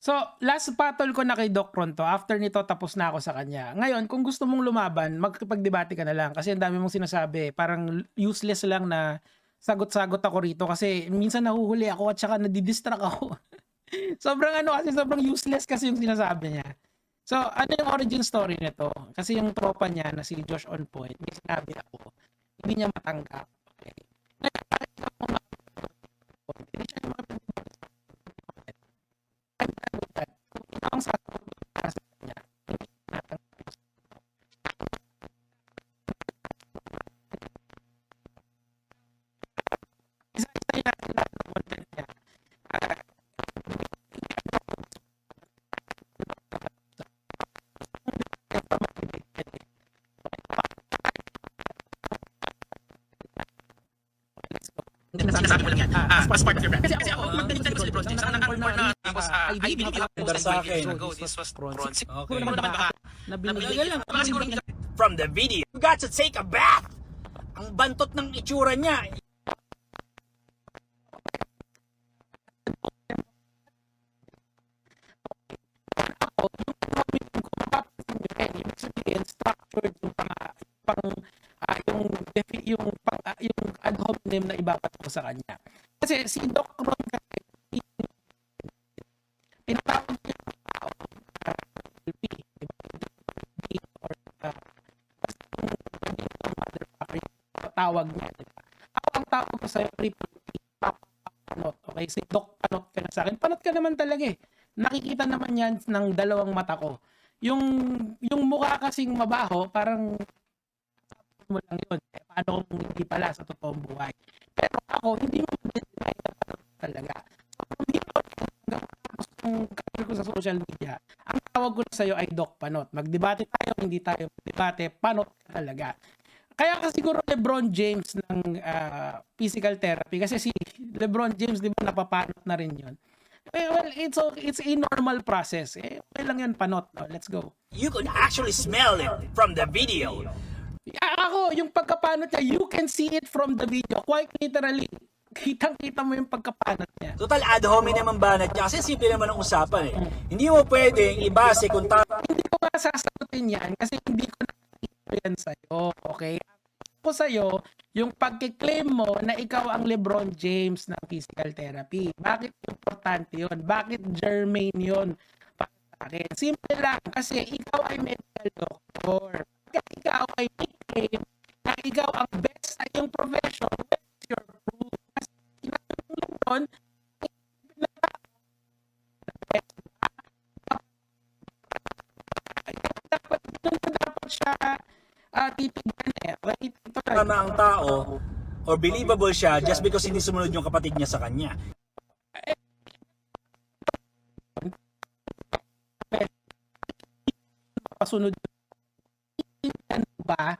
So, last battle ko na kay Doc Ron 'to, after nito tapos na ako sa kanya. Ngayon kung gusto mong lumaban, makikipagdebate ka na lang kasi ang dami mong sinasabi, parang useless lang na sagot-sagot ako rito kasi minsan nahuhuli ako at saka nadi-distract ako. Sobrang ano kasi, sobrang useless kasi yung sinasabi niya. So, ano yung origin story nito? Kasi yung tropa niya na si Josh On Point, may sinabi ako, hindi niya matanggap. Okay. Ngayon, bakit ka mo hindi siya mapag-debate. I'm done with that. Kung ito ang sasagot ko para sa kanya, hindi ko natanggap. Isa-isahin natin lahat ng content niya. Ah, Sinasabi mo lang yan. As part of your brand. Kasi ako, magdaling ko si LeBron James. Ang nag-report na tapos I believe it was sa 5 years akin. ago. This was LeBron. Siguro Okay. naman baka Nabinigay lang. baka siguro From the video, you got to take a bath. Ang bantot ng itsura niya. Ako, yung comment ko, mapapansin nyo rin, ibig sabihin, structured yung yung ad hominem na ibabat ko sa kanya. Kasi si Doc Ron kasi, tinatawag niya yung tao, LP, di ba? LP, or, basta yung motherfucker, yung tawag niya, di ba? Ako ang tawag ko sa'yo, Triple P, Papa Panot, okay? Si Doc Panot ka na sa akin. Panot ka naman talaga eh. Nakikita naman yan ng dalawang mata ko. Yung mukha kasing mabaho, parang mo lang yun. Eh, paano kung hindi pala sa totoong buhay? Pero ako, hindi mo ma-deny na Panot talaga. So, from here on, hanggang tapos ng career ko sa social media, ang tawag ko na sa'yo ay Doc Panot. Magdebate tayo, hindi tayo magdebate, Panot ka talaga. Kaya ka siguro LeBron James ng physical therapy kasi si LeBron James, di ba, napapanot na rin yun. Well, it's a normal process. Eh, okay lang yun, panot. No? Let's go. You could actually smell it from the video. Ako, yung pagkapanot niya, you can see it from the video. Quite literally. Kitang-kita mo yung pagkapanot niya. Total ad hominem ang banat niya kasi simple naman ang usapan eh. Hindi mo pwedeng ibase kung Hindi ko nga sasagutin yan kasi hindi ko nakikita yan sa'yo. Okay? Ako sa'yo, yung pagkiklaim mo na ikaw ang LeBron James ng physical therapy. Bakit importante yun? Bakit germane yun para sa akin? Simple lang, kasi ikaw ay medical doctor. Bakit ikaw ay claim na ikaw ang best sa iyong profession? Where's your proof? Kasi sinabi ng LeBron, dapat siya titignan eh. Right? Ito lang. tama ang tao or believable siya just because hindi sumunod yung kapatid niya sa kanya. Pasunod ano ba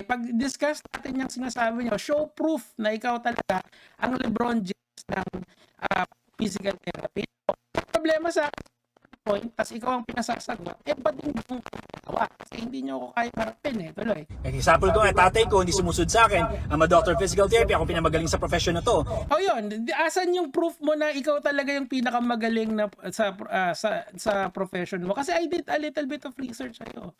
pag-discuss natin yung sinasabi nyo, show proof na ikaw talaga ang LeBron James ng physical therapy. Ang problema sa point, tas ikaw ang pinasasagot, eh ba't hindi mong ginagawa? Kasi hindi nyo ako kaya harapin eh, tuloy. Example ko nga, tatay ko hindi sumusud sa akin. I'm a doctor of physical therapy. Ako pinamagaling sa profession na to. O yun, asan yung proof mo na ikaw talaga yung pinakamagaling na sa profession mo? Kasi I did a little bit of research sa'yo.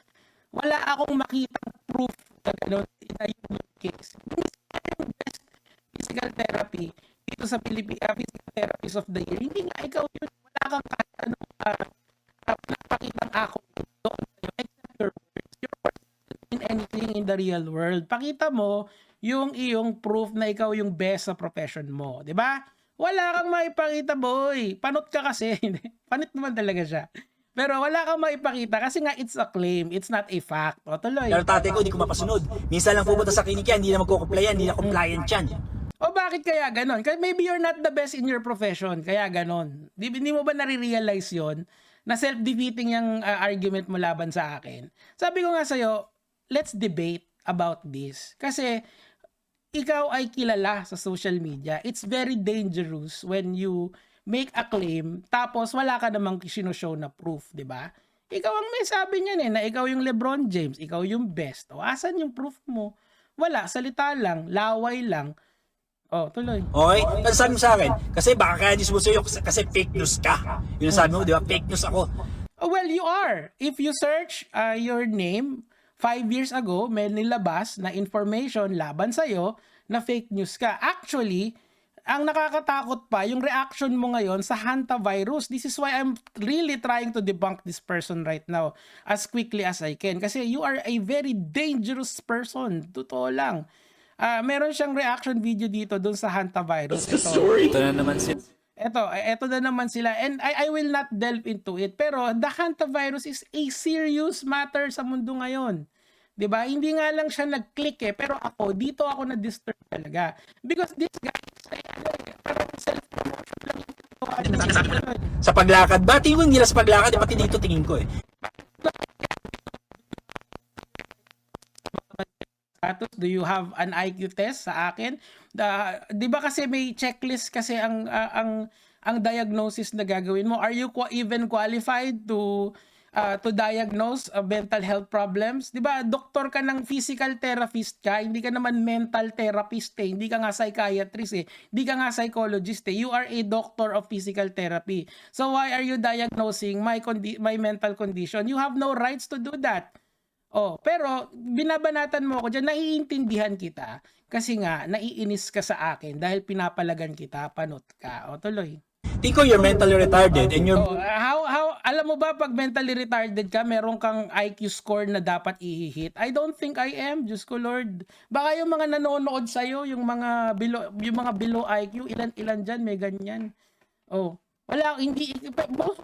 Wala akong makitang proof na gano'n na yung case. Yung best physical therapy dito sa Physical Therapists of the Year, hindi nga ikaw yun. Wala kang pinapakitang ako doon sa'yo, except your words. Your words don't mean anything in the real world. Pakita mo yung iyong proof na ikaw yung best sa profession mo. 'Di ba? Wala kang maipakita, boy. Panot ka kasi. Panot naman talaga siya. Pero wala kang maipakita kasi nga it's a claim, it's not a fact. O tuloy. Pero tatay ko hindi ko mapasunod. Minsan lang pupunta sa klinika, hindi na magko-compliant, hindi na compliant yan. O bakit kaya ganon? Kasi maybe you're not the best in your profession, kaya ganon. Hindi mo ba nare-realize yon na self-defeating yung argument mo laban sa akin? Sabi ko nga sa'yo, let's debate about this. Kasi ikaw ay kilala sa social media. It's very dangerous when you make a claim, tapos wala ka namang sinushow na proof, di ba? Ikaw ang may sabi niyan na ikaw yung LeBron James, ikaw yung best. O asan yung proof mo? Wala, salita lang, laway lang. Oh, tuloy. Okay? Kasi sabi mo sa akin, kasi baka kaya di sumusuyo kasi fake news ka. Yun ang sabi mo, di ba? Fake news ako. Oh, well, you are. If you search your name, 5 years ago, may nilabas na information laban sa'yo na fake news ka. Actually, ang nakakatakot pa, yung reaction mo ngayon sa hantavirus. This is why I'm really trying to debunk this person right now as quickly as I can. Kasi you are a very dangerous person. Totoo lang. Meron siyang reaction video dito dun sa hantavirus. Ito na naman si... Ito na naman sila. And I will not delve into it. Pero the hantavirus is a serious matter sa mundo ngayon. 'Di ba? Hindi nga lang siya nag-click pero dito ako na-disturb talaga. Because this guy parang self-promotion lang yung Sa paglakad ba? Tingin ko hindi lang sa paglakad, pati dito tingin ko eh. Status, do you have an IQ test sa akin? 'Di ba kasi may checklist kasi ang diagnosis na gagawin mo. Are you even qualified to diagnose mental health problems? 'Di ba? Doktor ka ng physical therapist ka, hindi ka naman mental therapist eh. Hindi ka nga psychiatrist eh. Hindi ka nga psychologist eh. You are a doctor of physical therapy. So why are you diagnosing my mental condition? You have no rights to do that. Oh, pero binabanatan mo ako diyan, naiintindihan kita kasi nga naiinis ka sa akin dahil pinapalagan kita, panot ka. O tuloy. Tingin ko you're mentally retarded and you're... How alam mo ba pag mentally retarded ka, meron kang IQ score na dapat i-hit? I don't think I am, Diyos ko Lord. Baka yung mga nanonood sa iyo, yung mga below IQ, ilan diyan may ganyan. Oh, wala hindi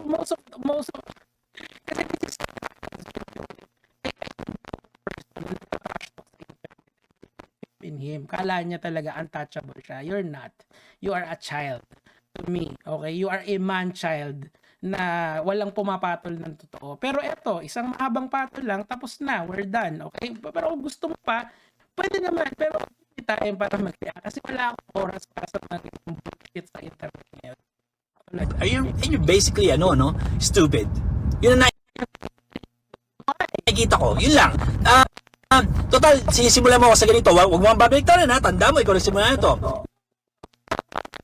most of kasi this is in him. Kala niya talaga untouchable siya. You're not. You are a child to me. Okay? You are a man-child na walang pumapatol ng totoo. Pero eto, isang mahabang patol lang, tapos na. We're done. Okay? Pero kung gusto mo pa, pwede naman. Pero hindi tayo para mag-react. Kasi wala akong oras para sa mga bullshit sa internet ngayon. And you're basically, stupid. Yun ang nakikita ko. Yun lang. Total, sisimulan mo ako sa ganito. Huwag mo ang babaliktaran ha. Tanda mo, ikaw nagsimula na ito.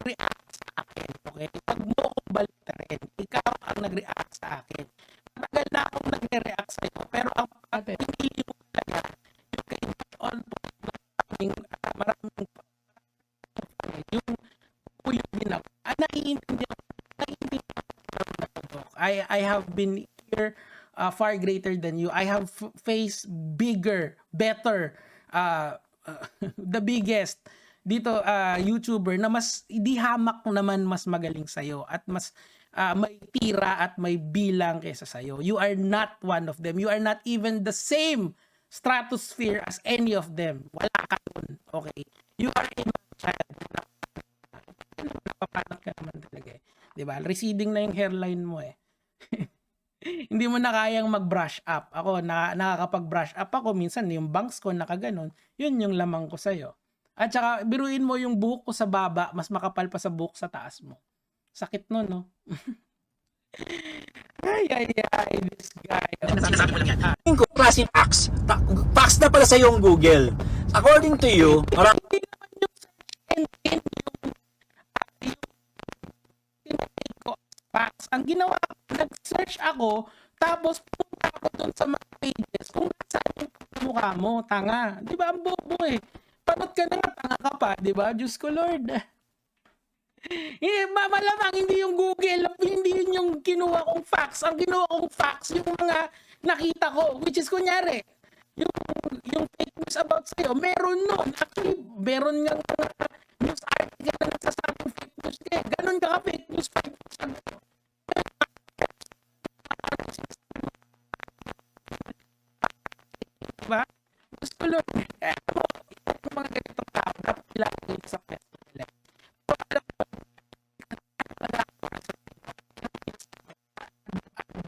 React sa akin, okay? Pag mo akong baliktarin, ikaw ang nag-react sa akin. Matagal na akong nagre-react sa iyo, pero ang pinili mo talaga, yung kay on maraming yung ginawa. Naiintindihan I have been here far greater than you. I have faced bigger, better, the biggest dito YouTuber na mas di hamak naman mas magaling sa'yo at mas may tira at may bilang kaysa sa'yo. You are not one of them. You are not even the same stratosphere as any of them. Wala ka dun. Okay? You are a child. Napapanat ka naman talaga eh. Diba? Receding na yung hairline mo eh. Hindi mo na kayang mag-brush up. Ako, nakakapag-brush up ako. Minsan, yung bangs ko, nakaganon. Yun yung lamang ko sa'yo. At saka, biruin mo yung buhok ko sa baba, mas makapal pa sa buhok sa taas mo. Sakit nun, no? Ay, this guy. Tingin ko, klaseng facts. Facts na pala sa yung Google. According to you, Hindi naman yung search engine yung ko facts. Ang ginawa ko, nag-search ako, tapos pumunta ako doon sa mga pages kung nasaan yung mukha mo, tanga. Di ba, ang bobo eh. Panot ka na nga, tanga ka pa, di ba? Diyos ko Lord. Malamang hindi yung Google, hindi yun yung kinuha kong facts. Ang kinuha kong facts, yung mga nakita ko, which is kunyari, yung fake news about sa'yo, meron nun. Actually, meron nga news article na nagsasabing fake news ka. Ganon ka fake news 5 years ago. Diba? Gusto ko lang, yung mga ganitong tao, dapat ilagay sa pwesto nila. Pero alam mo,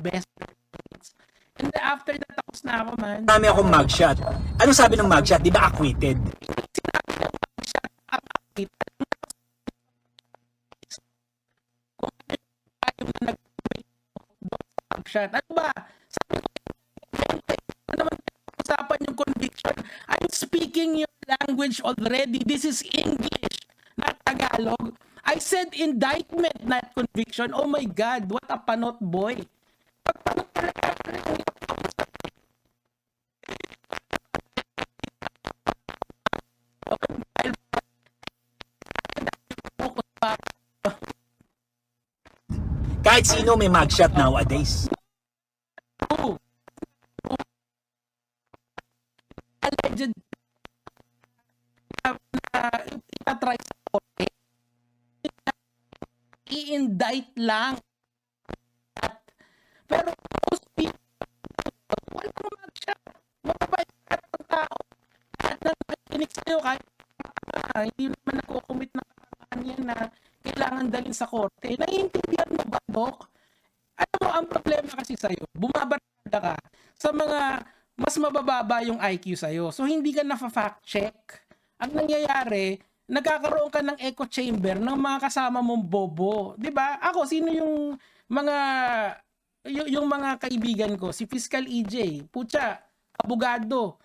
best things. And then after that, tapos na ako, man. marami akong mugshot. Ano sabi ng mugshot? Di ba acquitted? Sinabi ng shut up, mugshot. Ano ba? Sabi ko, ano naman usapan yung conviction? I'm speaking your language already. This is English, not Tagalog. I said indictment, not conviction. Oh my God, what a panot boy. Kahit sino may mugshot nowadays. Alleged na itatry sa korte, i-indict lang. Pero most people, wala mo mag-shot. Mababait ka ng tao. At nakikinig sa'yo kahit hindi naman nako-commit ng katangahan yan na kailangan dalhin sa korte. Naiintindihan mo ba, Dok? Alam mo, ang problema kasi sa'yo, bumabarada ka sa mga mas mabababa yung IQ sa'yo. So, hindi ka na-fact check. Ang nangyayari, nagkakaroon ka ng echo chamber ng mga kasama mong bobo. 'Di ba? Ako, sino yung mga kaibigan ko? Si Fiscal EJ, putya, abogado.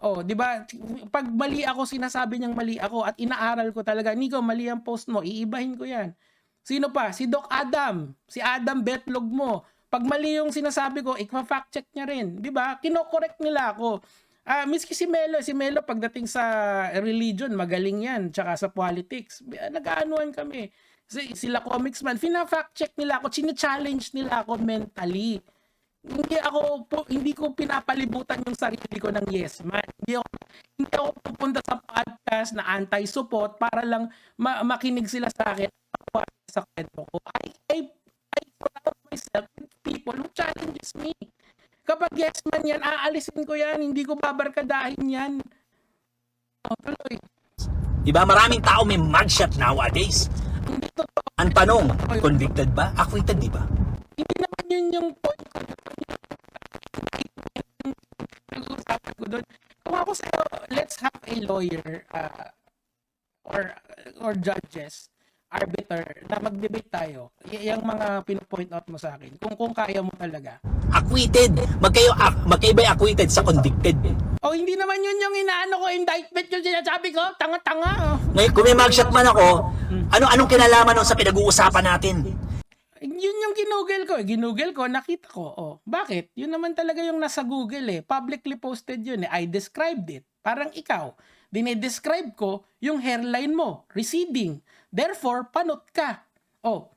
Oh, 'di ba? Pag mali ako, sinasabi niyang mali ako at inaaral ko talaga. Nico, mali ang post mo, iibahin ko 'yan. Sino pa? Si Doc Adam, si Adam Betlog mo. Pag mali yung sinasabi ko, ikma-fact check niya rin, 'di ba? Kino-correct nila ako. Miski si Melo pagdating sa religion, magaling yan, tsaka sa politics. Nag-aanuan kami. Sila comics man, fina-fact check nila ako, chine-challenge nila ako mentally. Hindi ko pinapalibutan yung sarili ko ng yes man. Hindi ako pupunta sa podcast na anti-support para lang makinig sila sa akin sa kwento ko. I surround myself with people who challenges me. Kapag yes man yan, aalisin ko yan. Hindi ko babarkadahin yan. Tuloy. Diba maraming tao may mugshot nowadays? Hindi totoo. Ang tanong, convicted ba? Acquitted, di ba? Hindi naman yun yung point ko. Nag-uusapan ko doon. Kung ako sa'yo, let's have a lawyer or judges, arbiter, na mag-debate tayo. Yung mga pinapoint out mo sa akin. Kung kaya mo talaga. Acquitted. Magkaiba yung acquitted sa convicted. Oh, hindi naman yun yung inaano ko, indictment yung sinasabi ko. Tanga-tanga. Ngayon, kung may mugshot man ako, anong kinalaman nun sa pinag-uusapan natin? Yun yung ginugel ko. Ginugel ko, nakita ko. Oh, bakit? Yun naman talaga yung nasa Google eh. Publicly posted yun eh. I described it. Parang ikaw. Dinedescribe ko yung hairline mo. Receding. Therefore, panot ka. Oh.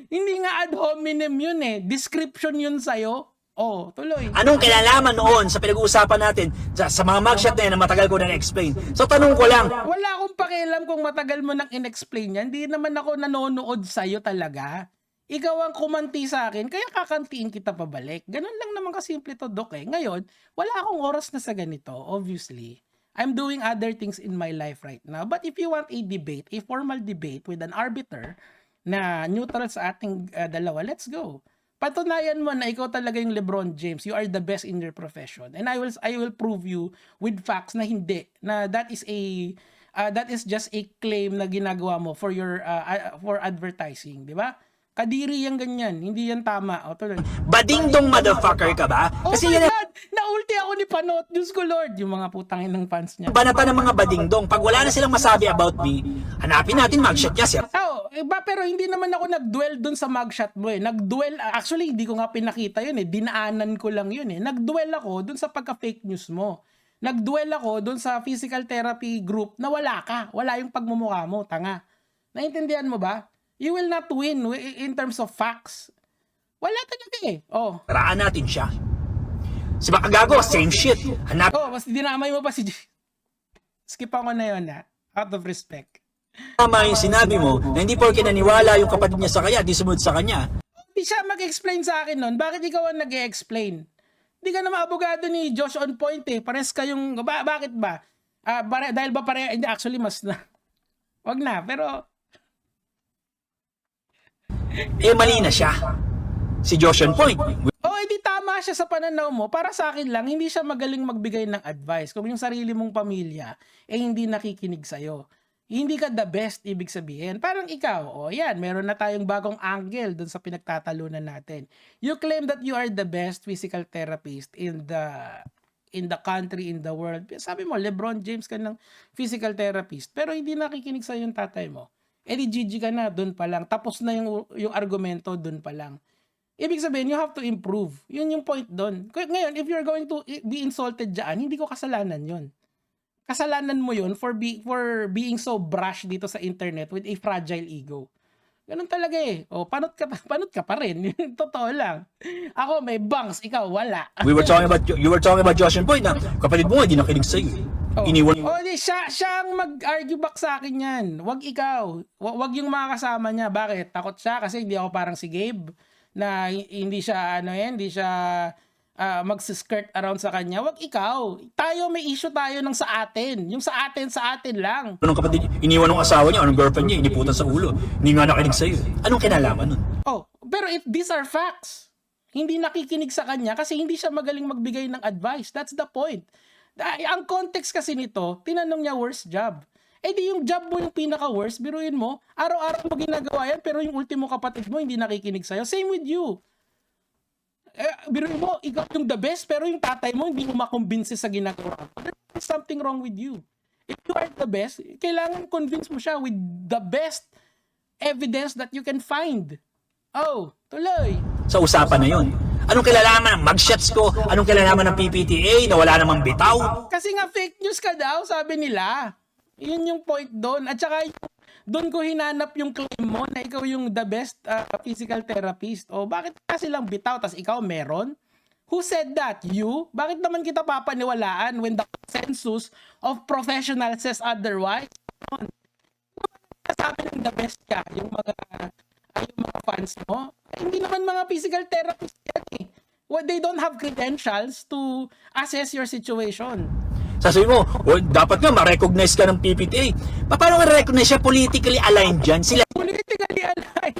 Hindi nga ad hominem yun eh. Description yun sa'yo. Oh, tuloy. Anong kinalaman noon sa pinag-uusapan natin sa mga mugshot na yan na matagal ko na na-explain? So tanong ko lang. Wala akong pakialam kung matagal mo nang in-explain yan. Hindi naman ako nanonood sa'yo talaga. Ikaw ang kumanti sa akin, kaya kakantiin kita pabalik. Ganun lang naman kasimple to, Dok eh. Ngayon, wala akong oras na sa ganito, obviously. I'm doing other things in my life right now. But if you want a debate, a formal debate with an arbiter na neutral sa ating dalawa, let's go. Patunayan mo na ikaw talaga yung LeBron James. You are the best in your profession. And I will prove you with facts na hindi. Na that is just a claim na ginagawa mo for your for advertising, di ba? Kadiri yang ganyan, hindi yan tama. O tuloy. Badingdong motherfucker ka ba? Oh my God! Naulti ako ni Panot. Diyos ko Lord. Yung mga putangin ng fans niya. Banata ng mga badingdong. Pag wala na silang masabi about me, hanapin natin mugshot niya siya. Oh, iba, pero hindi naman ako nag-dwell dun sa mugshot mo eh. Nag-dwell, actually hindi ko nga pinakita yun eh. Dinaanan ko lang yun eh. Nag-dwell ako dun sa pagka-fake news mo. Nag-dwell ako dun sa physical therapy group na wala ka. Wala yung pagmumukha mo, tanga. Naintindihan mo ba? You will not win in terms of facts. Wala talaga eh. Oh. Paraan natin siya. Si Makagago, same shit. Hanap Oh, mas dinamay mo pa si Skip ako na yun ha. Out of respect. tama yung sinabi mo na hindi porke naniwala yung kapatid niya sa kanya, di sumunod sa kanya. Hindi siya mag-explain sa akin nun. Bakit ikaw ang nag-explain? Hindi ka naman abogado ni Josh on point eh. Pares kayong... bakit ba? Dahil ba pareha? Hindi, actually mas na. Wag na, pero... Mali na siya. Si Josh on point. Hindi tama siya sa pananaw mo. Para sa akin lang, hindi siya magaling magbigay ng advice. Kung yung sarili mong pamilya, hindi nakikinig sa'yo. Hindi ka the best, ibig sabihin. Parang ikaw, yan, meron na tayong bagong angle dun sa pinagtatalunan natin. You claim that you are the best physical therapist in the country, in the world. Sabi mo, LeBron James ka ng physical therapist, pero hindi nakikinig sa yung tatay mo. Di GG ka na, dun pa lang. Tapos na yung argumento, dun pa lang. Ibig sabihin, you have to improve. Yun yung point dun. Ngayon, if you're going to be insulted dyan, hindi ko kasalanan yun. Kasalanan mo yun for being so brash dito sa internet with a fragile ego. Ganun talaga eh. Panot ka pa rin. Totoo lang. Ako may bangs, ikaw wala. You were talking about Josh and Boy na kapatid mo hindi nakinig sa'yo. Iniwan mo. Siya ang mag-argue back sa akin yan. Wag ikaw. Wag yung mga kasama niya. Bakit? Takot siya kasi hindi ako parang si Gabe na hindi siya hindi siya magsiskirt around sa kanya. Wag ikaw. Tayo may issue tayo ng sa atin. Yung sa atin lang. Anong kapatid, iniwan ng asawa niya, anong girlfriend niya, iniputan sa ulo. Hindi nga nakinig sa'yo. Anong kinalaman nun? Pero these are facts. Hindi nakikinig sa kanya kasi hindi siya magaling magbigay ng advice. That's the point. Ang context kasi nito, tinanong niya worst job. Di yung job mo yung pinaka-worst, biruin mo, araw-araw mo ginagawa yan, pero yung ultimo kapatid mo hindi nakikinig sa'yo. Same with you. Biruin mo, ikaw yung the best, pero yung tatay mo hindi mo makumbinsi sa ginagawa. There's something wrong with you. If you are the best, kailangan convince mo siya with the best evidence that you can find. Tuloy. Sa usapan na yun. Anong kilalaman ng mugshots ko? Anong kilalaman ng PPTA na wala namang bitaw? Kasi nga fake news ka daw, sabi nila. Yun yung point doon. At saka doon ko hinanap yung claim mo na ikaw yung the best physical therapist. Bakit kasi lang bitaw tas ikaw meron? Who said that? You? Bakit naman kita papaniwalaan when the consensus of professionals says otherwise? Sabi ng the best ka, yung mga fans mo. Hindi naman mga physical therapist yan eh. They don't have credentials to assess your situation. Sasabihin mo, dapat nga ma-recognize ka ng PPTA. Paano nga recognize siya politically aligned dyan? Sila Politically aligned.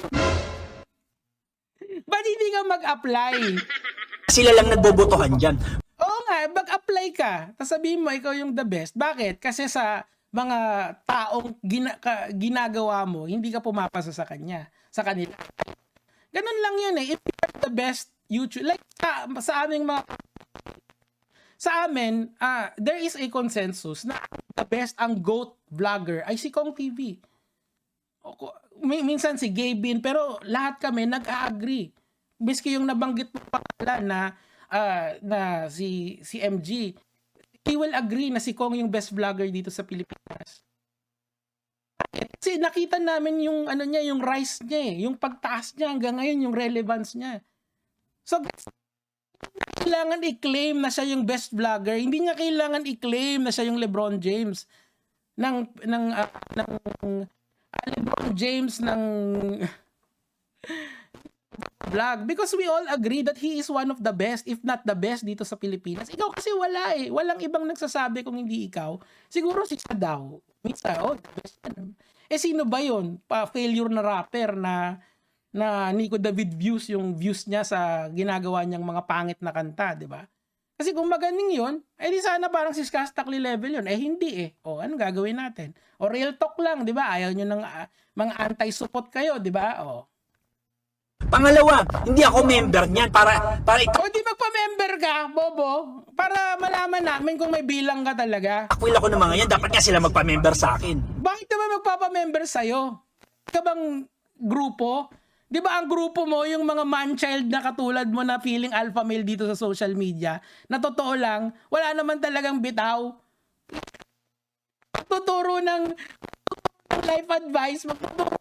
Ba't hindi ka mag-apply? Sila lang nagbobotohan dyan. Oo nga, mag-apply ka. Tapos sabihin mo, ikaw yung the best. Bakit? Kasi sa mga taong ginagawa mo, hindi ka pumapasa sa kanila. Ganun lang yun eh. If you are the best YouTube, like sa aming mga sa amin, there is a consensus na the best ang GOAT vlogger ay si Kong TV. Minsan si Gabin, pero lahat kami nag-agree. Biski yung nabanggit mo pangalan na si MG, he will agree na si Kong yung best vlogger dito sa Pilipinas. Kasi nakita namin yung yung rise niya yung pagtaas niya hanggang ngayon, yung relevance niya. So kailangan i-claim na siya yung best vlogger. Hindi niya kailangan i-claim na siya yung LeBron James ng LeBron James ng vlog, because we all agree that he is one of the best, if not the best dito sa Pilipinas. Ikaw kasi wala eh. Walang ibang nagsasabi kung hindi ikaw. Siguro si siya daw. Minsan, the best yan. Sino ba yun? Failure na rapper na Nico David views yung views niya sa ginagawa niyang mga pangit na kanta, di ba? Kasi kung magaling yun, di sana parang si Skastakli level yun. Hindi eh. Anong gagawin natin? Real talk lang, di ba? Ayaw nyo ng mga anti-support kayo, di ba? Pangalawa, hindi ako member niyan para Di magpa-member ka, Bobo, para malaman namin kung may bilang ka talaga. itakwil ako ng mga yan. Dapat nga sila magpa-member sa akin. Bakit naman magpapa-member sa'yo? Ka bang grupo? Di ba ang grupo mo, yung mga man-child na katulad mo na feeling alpha male dito sa social media, na totoo lang, wala naman talagang bitaw. Tuturo ng life advice, magtuturo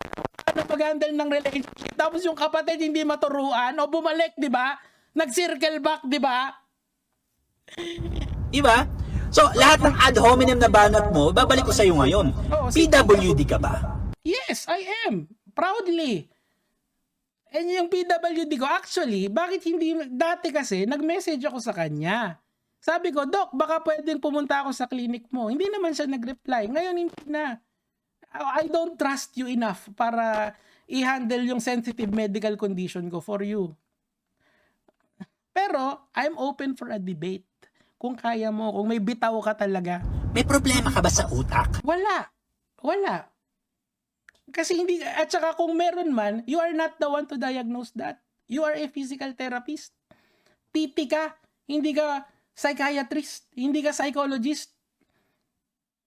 na mag-handle ng relationship. Tapos yung kapatid hindi maturuan, bumalik, di ba? Nag-circle back, di ba? Diba? So, lahat ng ad hominem na banat mo, babalik ko sa'yo ngayon. PWD ka ba? Yes, I am. Proudly. And yung PWD ko, actually, bakit hindi, dati kasi, nag-message ako sa kanya. Sabi ko, Doc, baka pwedeng pumunta ako sa clinic mo. Hindi naman siya nag-reply. Ngayon, hindi na. I don't trust you enough para i-handle yung sensitive medical condition ko for you. Pero, I'm open for a debate. Kung kaya mo, kung may bitaw ka talaga. May problema ka ba sa utak? Wala. Wala. Kasi hindi, at saka kung meron man, you are not the one to diagnose that. You are a physical therapist. PT ka, hindi ka psychiatrist, hindi ka psychologist.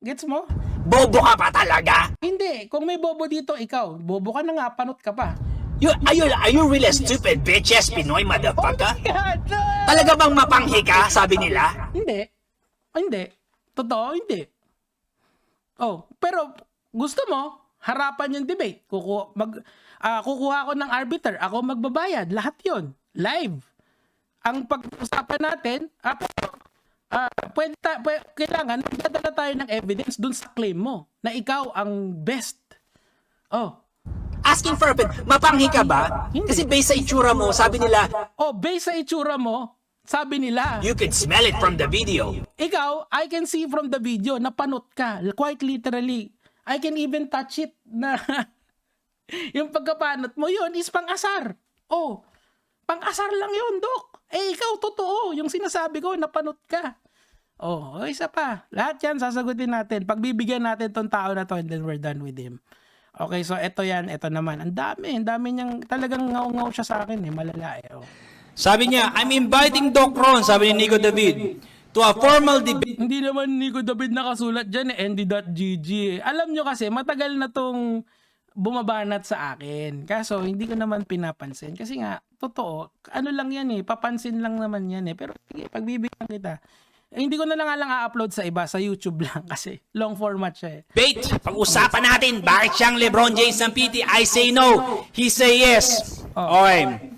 Gets mo? Bobo ka pa talaga? Hindi. Kung may bobo dito, ikaw. Bobo ka na nga, panot ka pa. Are you really stupid bitches, Pinoy motherfucker? Yan! Talaga bang mapanghi ka, sabi nila? Hindi. Hindi. Totoo, hindi. Oh, pero gusto mo, harapan yung debate. Kukuha ko ng arbiter, ako magbabayad. Lahat yon live. Ang pag-usapan natin, kailangan magdadala tayo ng evidence dun sa claim mo na ikaw ang best. Oh. Asking for a bit, mapanghi ka ba? Hindi. Kasi based sa itsura mo, sabi nila, Oh, based sa itsura mo, sabi nila, you could smell it from the video. ikaw, I can see from the video na panot ka. Quite literally. I can even touch it na yung pagkapanot mo yun is pang-asar. Oh, pang-asar lang yun, Dok. Ikaw, totoo. Yung sinasabi ko, napanot ka. Oh, isa pa. Lahat yan, sasagutin natin. Pagbibigyan natin tong tao na to and then we're done with him. Okay, so eto yan, eto naman. Ang dami niyang talagang ngaw-ngaw siya sa akin malala Oh. Sabi niya, I'm inviting Doc Ron, sabi ni Nico David, to a formal debate. Hindi naman Nico David nakasulat dyan ND.GG. Alam nyo kasi, matagal na tong bumabanat sa akin. Kaso, hindi ko naman pinapansin. Kasi nga, totoo, ano lang yan papansin lang naman yan Pero, sige, pagbibigyan kita. Hindi ko na lang a-upload sa iba, sa YouTube lang kasi long format siya Debate, pag-usapan natin, bakit siyang LeBron James ng PT? I say no, he say yes. Okay.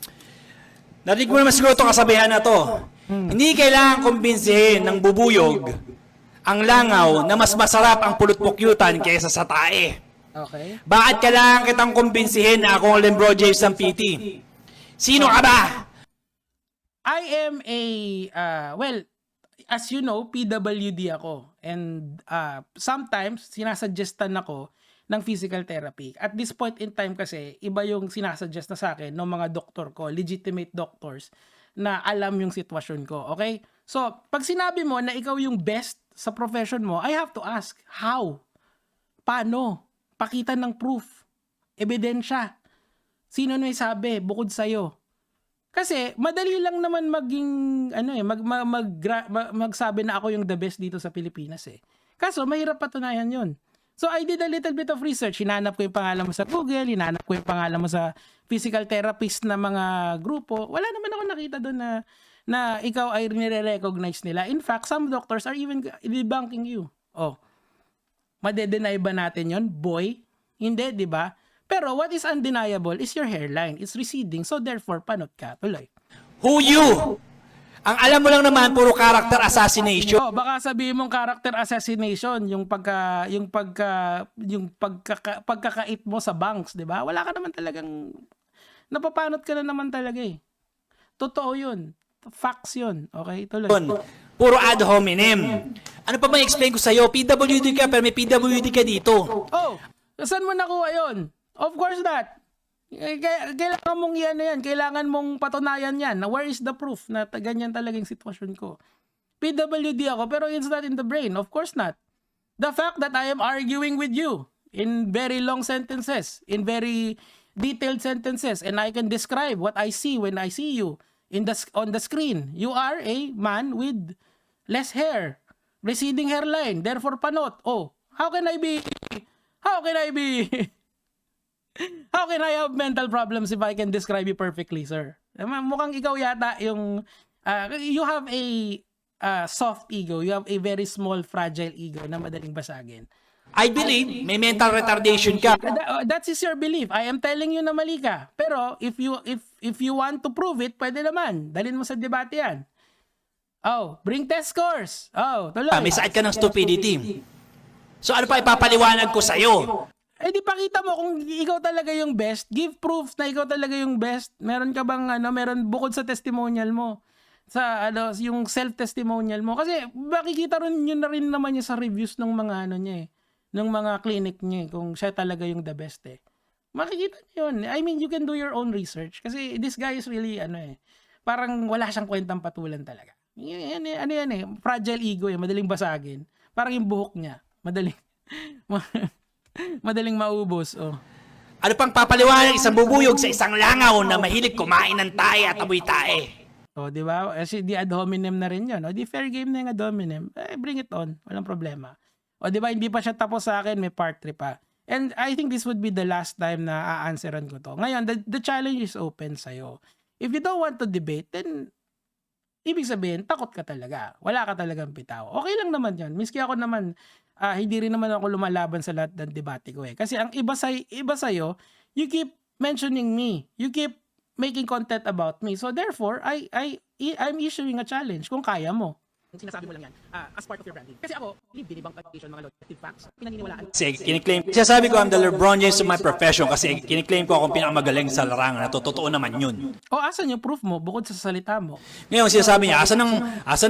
Narinig mo naman siguro itong kasabihan na to. Hindi kailangan kumbinsihin ng bubuyog ang langaw na mas masarap ang pulot-pukyutan kaysa sa tae. Okay. Bakit kailangan kitang kumbinsihin na ako ang LeBron James ng PT? Sino ka ba? I am well, as you know, PWD ako. And sometimes, sinasuggestan ako ng physical therapy. At this point in time kasi, iba yung sinasuggest na sa akin ng mga doktor ko, legitimate doctors, na alam yung sitwasyon ko. Okay? So, pag sinabi mo na ikaw yung best sa profession mo, I have to ask, how? Paano? Pakita ng proof. Ebidensya. Sino may sabi bukod sa'yo? Kasi madali lang naman maging magsabi na ako yung the best dito sa Pilipinas Kaso mahirap patunayan 'yon. So I did a little bit of research. Hinanap ko yung pangalan mo sa Google, hinanap ko yung pangalan mo sa physical therapist na mga grupo. Wala naman ako nakita doon na ikaw ay nire-recognize nila. In fact, some doctors are even debunking you. Oh. Made-deny ba natin 'yon? Boy, hindi, 'di ba? Pero what is undeniable is your hairline. It's receding. So therefore, panot ka. Tuloy. Who you? Ang alam mo lang naman, puro character assassination. Oh, baka sabihin mong character assassination, yung pagkakait mo sa banks, 'di ba? Wala ka naman talagang napapanot ka na naman talaga Totoo 'yun. Facts 'yun. Okay, tuloy. Puro ad hominem. Ano pa bang explain ko sa'yo? PWD ka, pero may PWD ka dito. Oh, saan mo nakuha 'yon? Of course not. Kailangan mong yan. Kailangan mong patunayan yan. Na where is the proof na ganyan talaga yung sitwasyon ko? PWD ako, pero it's not in the brain. Of course not. The fact that I am arguing with you in very long sentences, in very detailed sentences, and I can describe what I see when I see you on the screen. You are a man with less hair, receding hairline, therefore panot. Oh, how can I have mental problems if I can describe you perfectly, sir? Mukhang ikaw yata yung you have a soft ego. You have a very small, fragile ego na madaling basagin. I believe may mental retardation ka. That is your belief. I am telling you na mali ka. Pero if you want to prove it, pwede naman. Dalhin mo sa debate yan. Oh, bring test scores. Oh, tuloy. May sakit ka ng stupidity. So ano pa ipapaliwanag ko sa'yo? Di pakita mo kung ikaw talaga yung best. Give proof na ikaw talaga yung best. Meron ka bang meron bukod sa testimonial mo, sa yung self-testimonial mo. Kasi makikita rin yun na rin naman niya sa reviews ng mga niya ng mga clinic niya kung siya talaga yung the best Makikita niyo yun. I mean, you can do your own research. Kasi this guy is really parang wala siyang kwentang patulan talaga. Fragile ego madaling basagin. Parang yung buhok niya, madaling Madaling maubos. Oh. Ano pang papaliwanag isang bubuyog sa isang langaw na mahilig kumain ng tae at amoy tae? O, di ba? Kasi di ad hominem na rin yun. O, di fair game na yung ad hominem. Bring it on. Walang problema. O, di ba? Hindi pa siya tapos sa akin. May part 3 pa. And I think this would be the last time na a-answeran ko to. Ngayon, the challenge is open sa'yo. If you don't want to debate, then ibig sabihin, takot ka talaga. Wala ka talagang bitaw. Okay lang naman yun. Miski ako naman, hindi rin naman ako lumalaban sa lahat ng debate ko eh. Kasi ang iba sa'yo, you keep mentioning me. You keep making content about me. So therefore, I'm issuing a challenge kung kaya mo. Sinasabi mo lang yan as part of your branding. Kasi ako, binibang validation mga logical facts. Pinaniniwalaan. Kasi kiniklaim, sabi ko I'm the LeBron James of my profession kasi kiniklaim ko akong pinakamagaling sa larangan na totoo naman yun. O asan yung proof mo bukod sa salita mo? Ngayon sinasabi niya, asan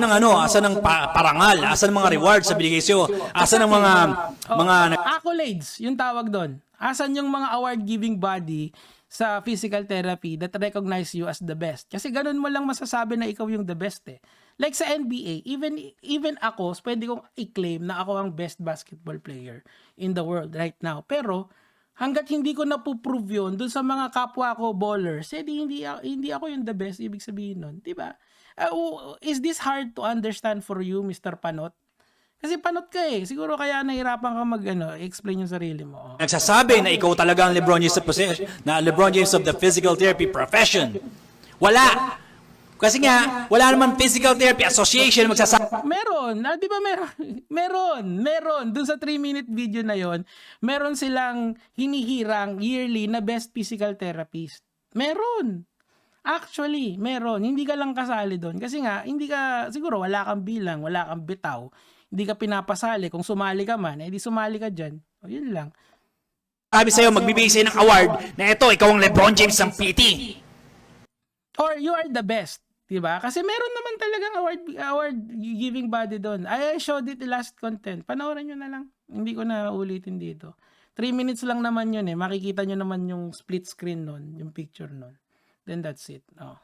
ng parangal, asan ng mga rewards sa binigay sa'yo, asan ng mga accolades, yung tawag doon. Asan yung mga award-giving body sa physical therapy that recognize you as the best? Kasi ganun mo lang masasabi na ikaw yung the best eh. Like sa NBA, even ako, pwede kong i-claim na ako ang best basketball player in the world right now. Pero hanggat hindi ko napuprove yun dun sa mga kapwa ko ballers, hindi ako yung the best, ibig sabihin nun. Diba? Is this hard to understand for you, Mr. Panot? Kasi panot ka eh. Siguro kaya nahirapan ka explain yung sarili mo. nagsasabi na ikaw talaga ang LeBron James na LeBron James of the physical therapy profession. Wala. Kasi nga, wala naman physical therapy association magsasabi. Meron. Di ba meron? Meron. Dun sa 3-minute video na yon, meron silang hinihirang yearly na best physical therapist. Meron. Actually, meron. Hindi ka lang kasali doon. Kasi nga, siguro wala kang bilang, wala kang bitaw. Hindi ka pinapasali. Kung sumali ka man, di sumali ka dyan. O, yun lang. Sabi sa'yo, magbibigay sa'yo ng award na ito, ikaw ang LeBron James ng PT. Or you are the best. Diba? Kasi meron naman talagang award giving body doon. I showed it last content. Panoorin nyo na lang. Hindi ko na ulitin dito. 3 minutes lang naman yun eh. Makikita nyo naman yung split screen nun, yung picture nun. Then that's it. Oh.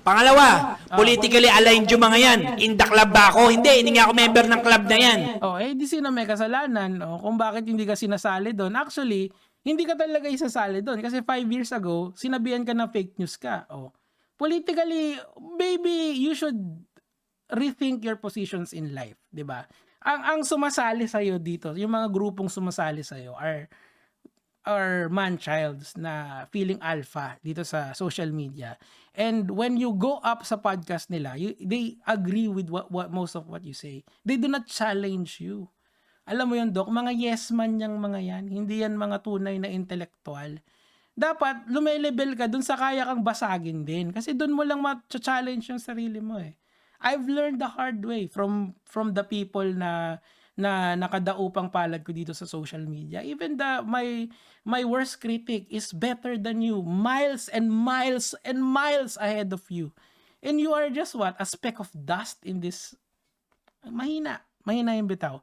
Pangalawa, politically aligned yung mga yan. In the club ba ako? Hindi nga ako member ng club na yan. Oh, di sino may kasalanan. Oh, kung bakit hindi ka sinasali doon. Actually, hindi ka talaga isasali doon. Kasi 5 years ago, sinabihan ka na fake news ka. Oh. Politically, maybe you should rethink your positions in life, 'di ba? Ang sumasali sa iyo dito, yung mga grupong sumasali sa iyo are man-childs na feeling alpha dito sa social media. And when you go up sa podcast nila, they agree with what most of what you say. They do not challenge you. Alam mo yun, Doc, mga yes man yang mga yan. Hindi yan mga tunay na intellectual. Dapat lumelevel ka dun sa kaya kang basagin din. Kasi dun mo lang ma-challenge yung sarili mo eh. I've learned the hard way from the people na nakadaupang palad ko dito sa social media. Even my worst critic is better than you. Miles and miles and miles ahead of you. And you are just what? A speck of dust in this. Mahina yung bitaw.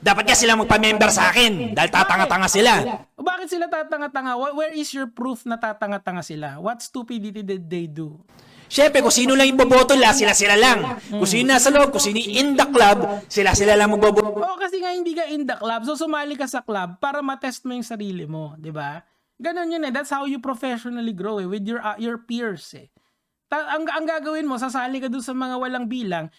Dapat nga sila magpa-member sa akin dahil tatanga-tanga sila. Bakit sila tatanga-tanga? Where is your proof na tatanga-tanga sila? What stupidity did they do? Siyempre, kung sino lang iboboto nila, sila lang. Kung sino nasa loob, kung sino in the club, sila lang magboboto. Kasi nga hindi ka in the club, so sumali ka sa club para matest mo yung sarili mo, di ba? Ganon yun eh. That's how you professionally grow eh, with your peers eh. Ang gagawin mo, sasali ka dun sa mga walang bilang.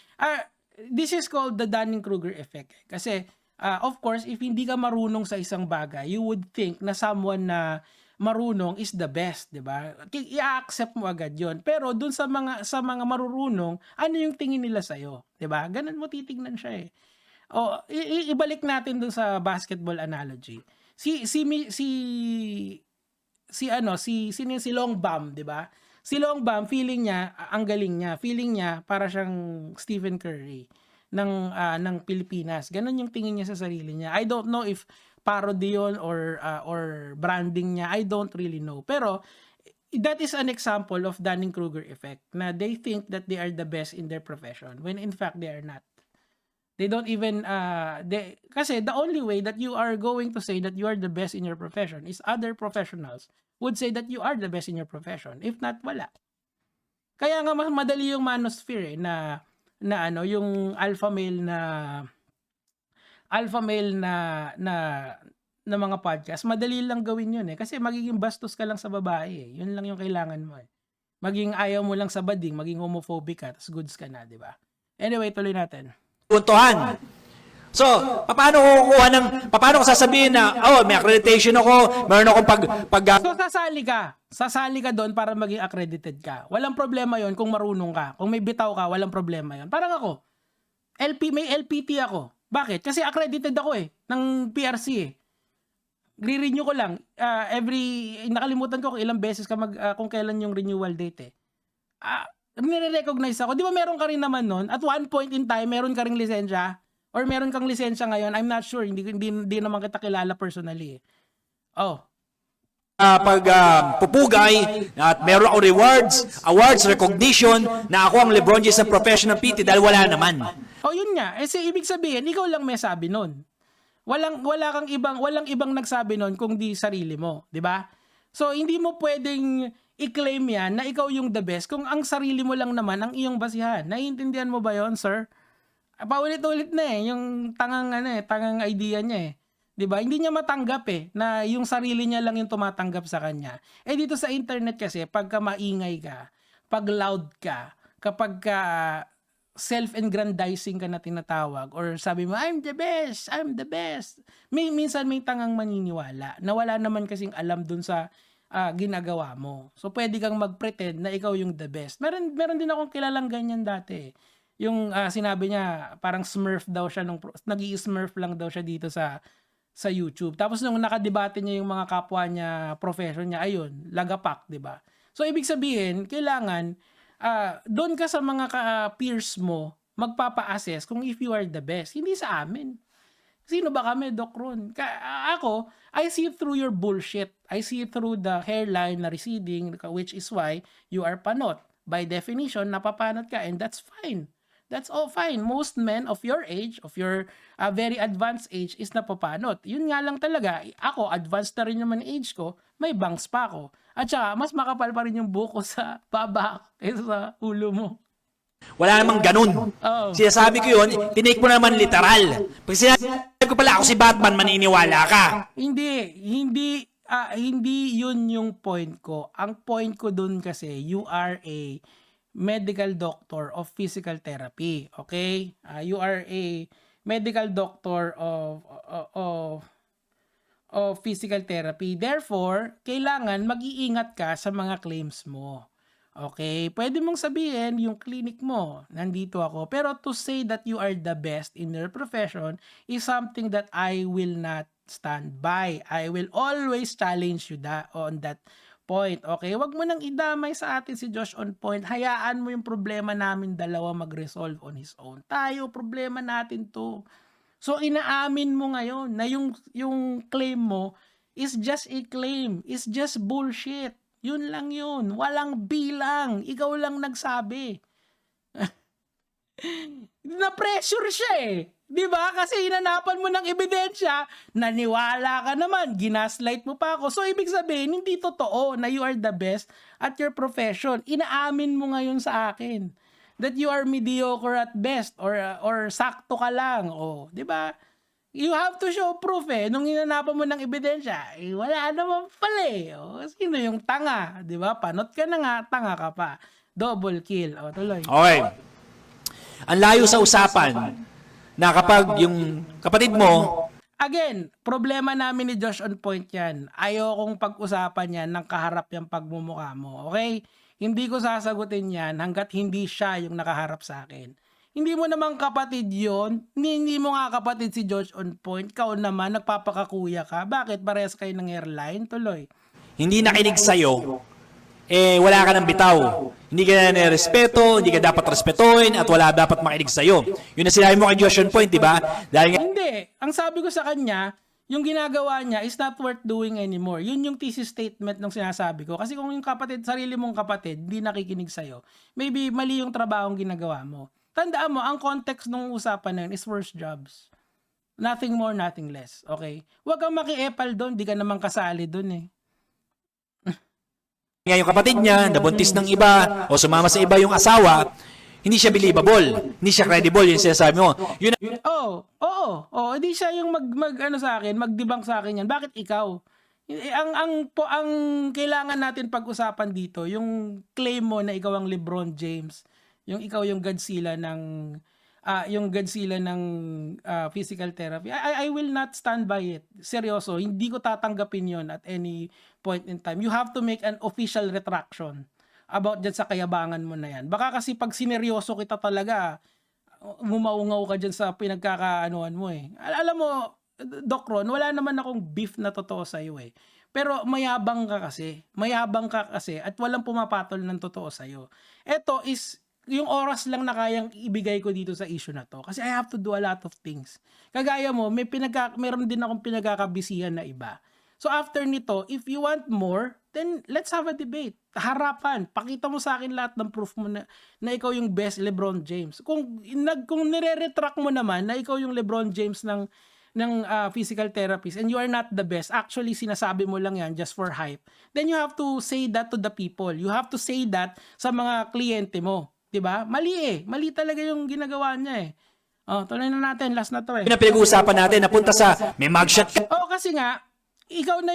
This is called the Dunning-Kruger effect. Kasi, of course, if hindi ka marunong sa isang bagay, you would think na someone na marunong is the best, 'di ba? I-accept mo agad 'yon. Pero dun sa mga marurunong, ano yung tingin nila sa iyo, 'di ba? Ganun mo titingnan siya eh. O ibalik natin dun sa basketball analogy. Si Longbam, 'di ba? Si Longbam, feeling niya ang galing niya. Feeling niya para siyang Stephen Curry ng Pilipinas. Ganun yung tingin niya sa sarili niya. I don't know if parody yun or branding niya. I don't really know. Pero that is an example of Dunning-Kruger effect na they think that they are the best in their profession when in fact they are not. They don't even kasi the only way that you are going to say that you are the best in your profession is other professionals would say that you are the best in your profession. If not, wala. Kaya nga mas madali yung manosphere na yung alpha male na alpha male na mga podcast, madali lang gawin yun eh. Kasi magiging bastos ka lang sa babae eh. Yun lang yung kailangan mo eh. Maging ayaw mo lang sa bading, maging homophobic ka, tapos goods ka na, di ba? Anyway, tuloy natin. puntuhan. So, paano paano ko sasabihin na, oh, may accreditation ako, meron akong So, sasali ka doon para maging accredited ka. Walang problema yon kung marunong ka. Kung may bitaw ka, walang problema yon. Parang ako, may LPT ako. Bakit? Kasi accredited ako eh, ng PRC eh. Re-renew ko lang. Nakalimutan ko kung ilang beses kung kailan yung renewal date eh. Nire-recognize ako. Di ba meron ka rin naman nun? At one point in time, meron ka ring lisensya? Or meron kang lisensya ngayon? I'm not sure. Hindi naman kita kilala personally eh. Oh. pupugay at meron ako awards, recognition na ako ang LeBron James ng professional PT dahil wala naman. Oh, yun nga. Ibig sabihin, ikaw lang may sabi nun. Walang ibang nagsabi nun kung di sarili mo, 'di ba? So hindi mo pwedeng i-claim yan na ikaw yung the best kung ang sarili mo lang naman ang iyong basihan. Naiintindihan mo ba 'yon, sir? Paulit-ulit na eh yung tangang idea niya eh. 'Di ba? Hindi niya matanggap eh na yung sarili niya lang yung tumatanggap sa kanya. Eh dito sa internet kasi pagka maingay ka, pag loud ka, kapag self-aggrandizing ka na tinatawag or sabi mo, I'm the best. Minsan may tangang maniniwala na wala naman kasing alam dun sa ginagawa mo. So, pwede kang mag-pretend na ikaw yung the best. Meron din akong kilalang ganyan dati. Yung sinabi niya, parang smurf daw siya, nag-i-smurf lang daw siya dito sa YouTube. Tapos nung nakadebate niya yung mga kapwa niya, profession niya, ayun, lagapak, di ba? So, ibig sabihin, kailangan doon ka sa mga peers mo magpapa-assess kung if you are the best. Hindi sa amin. Sino ba kami, Doc Ron? Ako, I see through your bullshit. I see through the hairline na receding, which is why you are panot. By definition, napapanot ka and that's fine. That's all fine. Most men of your age, of your very advanced age is napapanot. Yun nga lang talaga. Ako, advanced na rin naman age ko, may bangs pa ako. At saka, mas makapal pa rin yung buko sa baba kaysa sa ulo mo. Wala namang ganun. Oh. Sinasabi ko yun, tinake mo naman literal. Pag sinasabi ko pala ako si Batman, maniniwala ka. Hindi yun yung point ko. Ang point ko dun kasi, you are a medical doctor of physical therapy. Okay? You are a medical doctor of physical therapy. Therefore, kailangan mag-iingat ka sa mga claims mo. Okay? Pwede mong sabihin yung clinic mo, nandito ako. Pero to say that you are the best in your profession is something that I will not stand by. I will always challenge you on that point. Okay? Wag mo nang idamay sa atin si Josh on point. Hayaan mo yung problema namin dalawa mag-resolve on his own. Tayo, problema natin to. So, inaamin mo ngayon na yung claim mo is just a claim. It's just bullshit. Yun lang yun. Walang bilang. Ikaw lang nagsabi. Na-pressure siya eh. Diba? Kasi inanapan mo ng ebidensya, naniwala ka naman, ginaslight mo pa ako. So, ibig sabihin, hindi totoo na you are the best at your profession. Inaamin mo ngayon sa akin that you are mediocre at best or sakto ka lang. Oh, 'di ba? You have to show proof eh. Nung inanapan mo ng ebidensya, wala naman pala eh. Oh, sino yung tanga? 'Di ba? Panot ka na nga, tanga ka pa. Double kill. Oh, tuloy. Okay. Ang layo sa usapan na kapag yung kapatid mo, again, problema namin ni Josh on point yan. Ayokong pag-usapan yan ng kaharap yung pagmumukha mo. Okay? Hindi ko sasagutin yan hanggat hindi siya yung nakaharap sa akin. Hindi mo naman kapatid yon, hindi mo nga kapatid si Josh on point, ikaw naman nagpapakakuya ka. Bakit? Parehas kayo ng airline? Tuloy. hindi nakinig sa'yo, wala ka ng bitaw. Hindi ka na respeto, hindi ka dapat respetuhin, at wala dapat makinig sa'yo. Yun na sinabi mo kay Josh on point, di ba? Dahil nga, Hindi. Ang sabi ko sa kanya, yung ginagawa niya is not worth doing anymore. Yun yung thesis statement ng sinasabi ko. Kasi kung yung sarili mong kapatid, hindi nakikinig sa'yo, maybe mali yung trabahong ginagawa mo. Tandaan mo, ang context ng usapan na yun is worst jobs. Nothing more, nothing less. Okay? Huwag kang maki-epal doon, di ka naman kasali doon eh. yung kapatid niya, nabuntis ng iba, o sumama sa iba yung asawa, hindi siya believable, hindi siya credible yung sinasabi mo. Yun Oo, hindi siya yung ano sa akin, mag-debunk sa akin yan. Bakit ikaw? Ang kailangan natin pag-usapan dito, yung claim mo na ikaw ang LeBron James, yung ikaw yung Godzilla ng physical therapy. I will not stand by it. Seryoso, hindi ko tatanggapin yon at any point in time. You have to make an official retraction about dyan sa kayabangan mo na yan. Baka kasi pag sineryoso kita talaga, mumaungaw ka dyan sa pinagkakaanuan mo eh. Alam mo, Doc Ron, wala naman akong beef na totoo sa'yo eh. Pero mayabang ka kasi at walang pumapatol ng totoo sa'yo. Ito is yung oras lang na kayang ibigay ko dito sa issue na to. Kasi I have to do a lot of things. Kagaya mo, meron din akong pinagkakabisihan na iba. So after nito, if you want more, then let's have a debate. Harapan, pakita mo sa akin lahat ng proof mo na ikaw yung best LeBron James. Kung nire-retract mo naman na ikaw yung LeBron James ng physical therapist and you are not the best, actually sinasabi mo lang yan just for hype, then you have to say that to the people. You have to say that sa mga kliyente mo. Diba? Mali talaga yung ginagawa niya eh. Tuloy na natin, last na to eh. na pinag-uusapan natin, napunta sa may mugshot ka. Kasi nga, ikaw na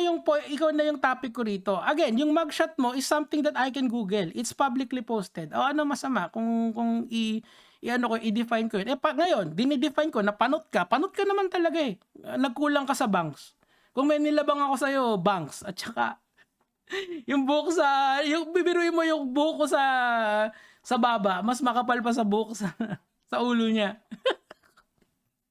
yung topic ko rito. Again, yung mugshot mo is something that I can Google. It's publicly posted. Ano masama kung i-define ko yun. Ngayon, dinidefine ko na panot ka naman talaga eh. Nagkulang ka sa banks. Kung may nilabang ako sa'yo, banks. At saka, yung buhok bibiruin mo yung buhok ko sa baba, mas makapal pa sa buhok sa ulo niya.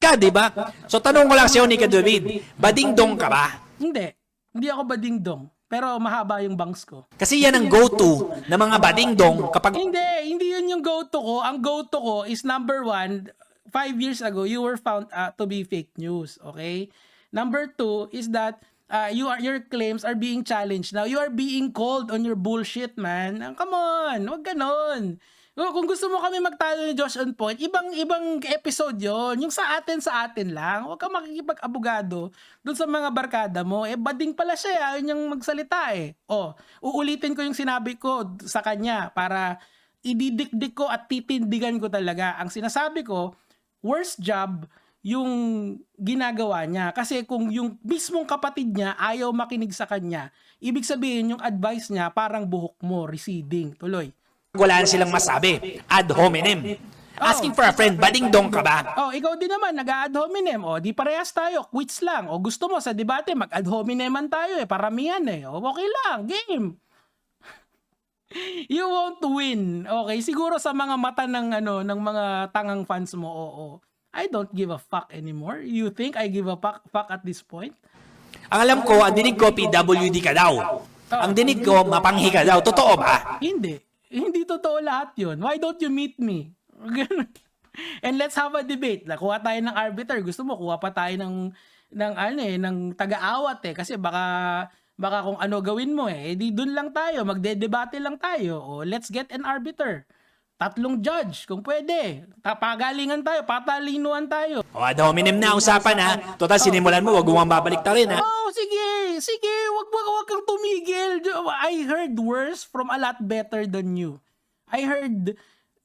Ka, di ba? So tanong ko lang sa'yo, Nika David, bading-dong ka ba? Hindi ako bading-dong. Pero mahaba yung bangs ko. Kasi yan ang go-to ng mga bading-dong kapag... Hindi yun yung go-to ko. Ang go-to ko is number 1, 5 years ago, you were found to be fake news. Okay? Number 2 is that your claims are being challenged. Now, you are being called on your bullshit, man. Come on, wag ganon. Kung gusto mo kami magtalo ni Josh on Point, ibang episode yon. Yung sa atin lang. Huwag kang makikipag-abogado dun sa mga barkada mo. Bading pala siya. Yun yung magsalita eh. Uulitin ko yung sinabi ko sa kanya para ididikdik ko at titindigan ko talaga. Ang sinasabi ko, worst job yung ginagawa niya. Kasi kung yung mismong kapatid niya ayaw makinig sa kanya, ibig sabihin yung advice niya parang buhok mo, receding. Tuloy. Wala silang masabi. Ad hominem. Asking for a friend, bading-dong ka ba? Ikaw din naman, nag-ad hominem. Di parehas tayo, quits lang. Gusto mo sa debate, mag-ad homineman tayo eh. Paramihan eh. Okay lang, game. You won't win. Okay, siguro sa mga mata ng mga tangang fans mo, I don't give a fuck anymore. You think I give a fuck at this point? Ang alam ko, ang dinig ko, PWD ka daw. Ang dinig ko, mapanghi ka daw. Totoo ba? Hindi totoo lahat yun. Why don't you meet me? And let's have a debate. Kuha tayo ng arbiter. Gusto mo, kuha pa tayo ng taga-awat eh. Kasi baka kung ano gawin mo eh. Di dun lang tayo. Magde-debate lang tayo. Let's get an arbiter. 3 judge, kung pwede. Pagalingan tayo, patalinuan tayo. Ad hominem na usapan ha. Total, sinimulan mo, wag mo mabalik ta rin ha. Sige, wag kang tumigil. I heard worse from a lot better than you. I heard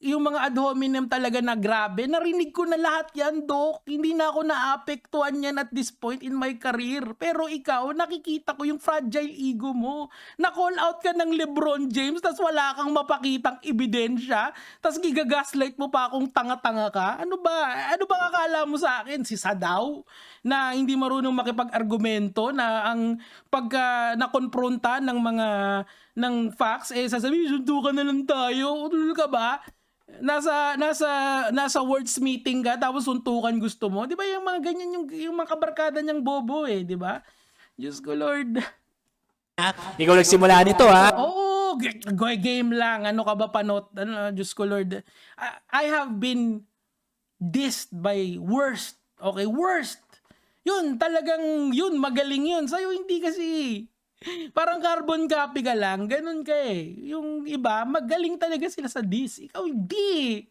yung mga ad hominem talaga na grabe. Narinig ko na lahat yan, Doc. Hindi na ako naapektuhan yan at this point in my career. Pero ikaw, nakikita ko yung fragile ego mo. Na-call out ka ng LeBron James tas wala kang mapakitang ebidensya. Tas gigagaslight mo pa akong tanga-tanga ka. Ano ba akala mo sa akin? Si Sadaw? Na hindi marunong makipag-argumento na ang pagka nakonfronta ng facts, sasabihin, suntukan na lang tayo. Utol ka ba? Nasa words meeting ka tapos suntukan gusto mo. 'Di ba yung mga ganyan yung mga kabarkada niyang bobo eh, 'di ba? Diyos ko Lord. Ikaw nagsimula nito ha. Game lang. Ano ka ba panot? Diyos ko Lord. I have been dissed by worst. Okay, worst. Yun, talagang yun, magaling yun. Sa'yo hindi kasi. Parang carbon copy ka lang, ganun ka eh. Yung iba, magaling talaga sila sa diss. Ikaw hindi.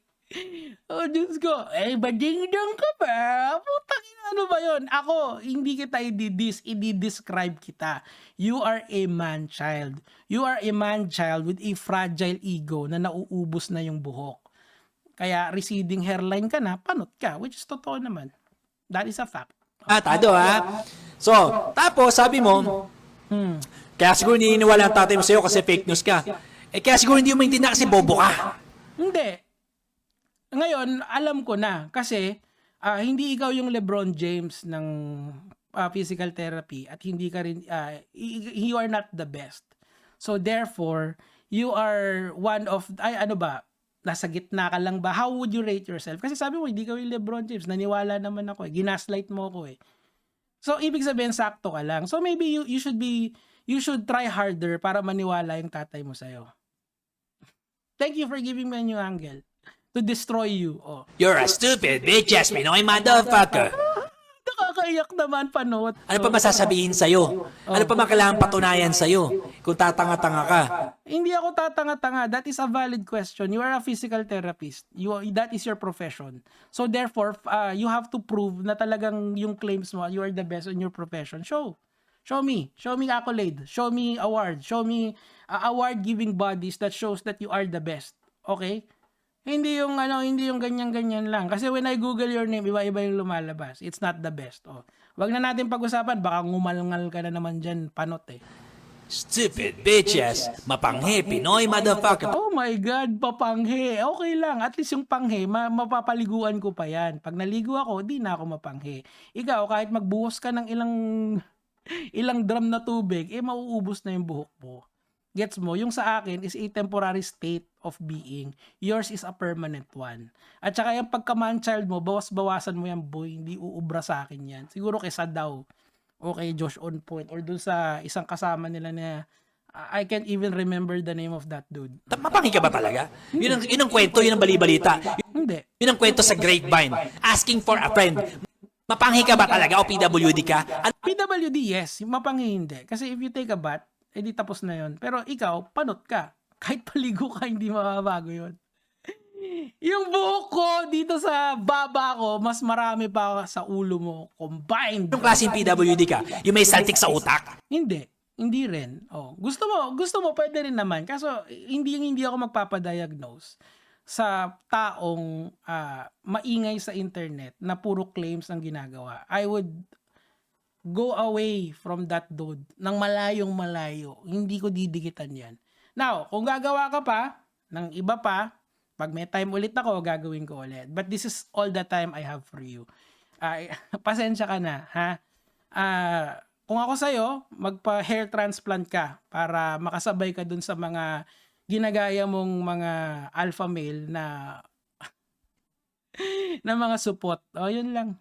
Diyos ko, bading-dong ka ba? Putang ina, ano ba yun? Ako, hindi kita i-describe kita. You are a man-child. You are a man-child with a fragile ego na nauubos na yung buhok. Kaya receding hairline ka na, panot ka, which is totoo naman. That is a fact. Tado ha. So, tapos sabi mo, kaya siguro naniniwala ang tatay mo sa'yo kasi fake news ka. Kaya siguro hindi mo maintindihan kasi bobo ka. Hindi. Ngayon, alam ko na kasi hindi ikaw yung LeBron James ng physical therapy at hindi ka rin, you are not the best. So therefore, you are one of, nasa gitna ka lang ba? How would you rate yourself? Kasi sabi mo, hindi ka yung LeBron James. Naniwala naman ako eh. Ginaslight mo ako eh. So, ibig sabihin, sakto ka lang. So, maybe you should try harder para maniwala yung tatay mo sa'yo. Thank you for giving me a new angle to destroy you. Oh. You're a stupid bitch-ass Pinoy motherfucker. Nakakaiyak naman, panot. Ano pa masasabihin sa'yo? Ano pa kailangan patunayan sa'yo? Kung tatanga-tanga ka. Hindi ako tatanga-tanga. That is a valid question. You are a physical therapist. That is your profession. So therefore, you have to prove na talagang yung claims mo, you are the best in your profession. Show me. Show me accolade. Show me award. Show me award-giving bodies that shows that you are the best. Okay? Hindi yung ganyan-ganyan lang. Kasi when I Google your name, iba-iba yung lumalabas. It's not the best. Oh. Wag na natin pag-usapan. Baka ngumalngal ka na naman dyan, panot eh. Stupid bitches. Mapanghe Pinoy motherfucker. Oh my God, papanghe. Okay lang. At least yung panghe, mapapaliguan ko pa yan. Pag naligo ako, di na ako mapanghe. Ikaw, kahit magbuhos ka ng ilang drum na tubig, mauubos na yung buhok mo. Gets mo? Yung sa akin is a temporary state of being. Yours is a permanent one. At saka yung pagka-man-child mo, bawas-bawasan mo yan, boy. Hindi uubra sa akin yan. Siguro kaysa daw. O kay Josh On Point. Or dun sa isang kasama nila na I can't even remember the name of that dude. Mapanghi ka ba talaga? Yun ang kwento, yun ang bali-balita. Hindi. Yun ang kwento sa grapevine. Asking for a friend. Mapanghi ka ba talaga o PWD ka? PWD, yes. Mapanghi hindi. Kasi if you take a bath, edi tapos na yon. Pero ikaw, panot ka. Kahit paligo ka, hindi mababago yon. Yung buhok ko dito sa baba ko, mas marami pa sa ulo mo combined. Yung klaseng PWD ka? Yung may saltik sa utak? Hindi. Hindi rin. Oh, gusto mo, pwede rin naman. Kaso, hindi ako magpapadiagnose sa taong maingay sa internet na puro claims ang ginagawa. I would go away from that dude ng malayong-malayo. Hindi ko didikitan yan. Now, kung gagawa ka pa ng iba pa, pag may time ulit ako, gagawin ko ulit. But this is all the time I have for you. Pasensya ka na, ha? Kung ako sa'yo, magpa-hair transplant ka para makasabay ka dun sa mga ginagaya mong mga alpha male na mga supot. O, yun lang.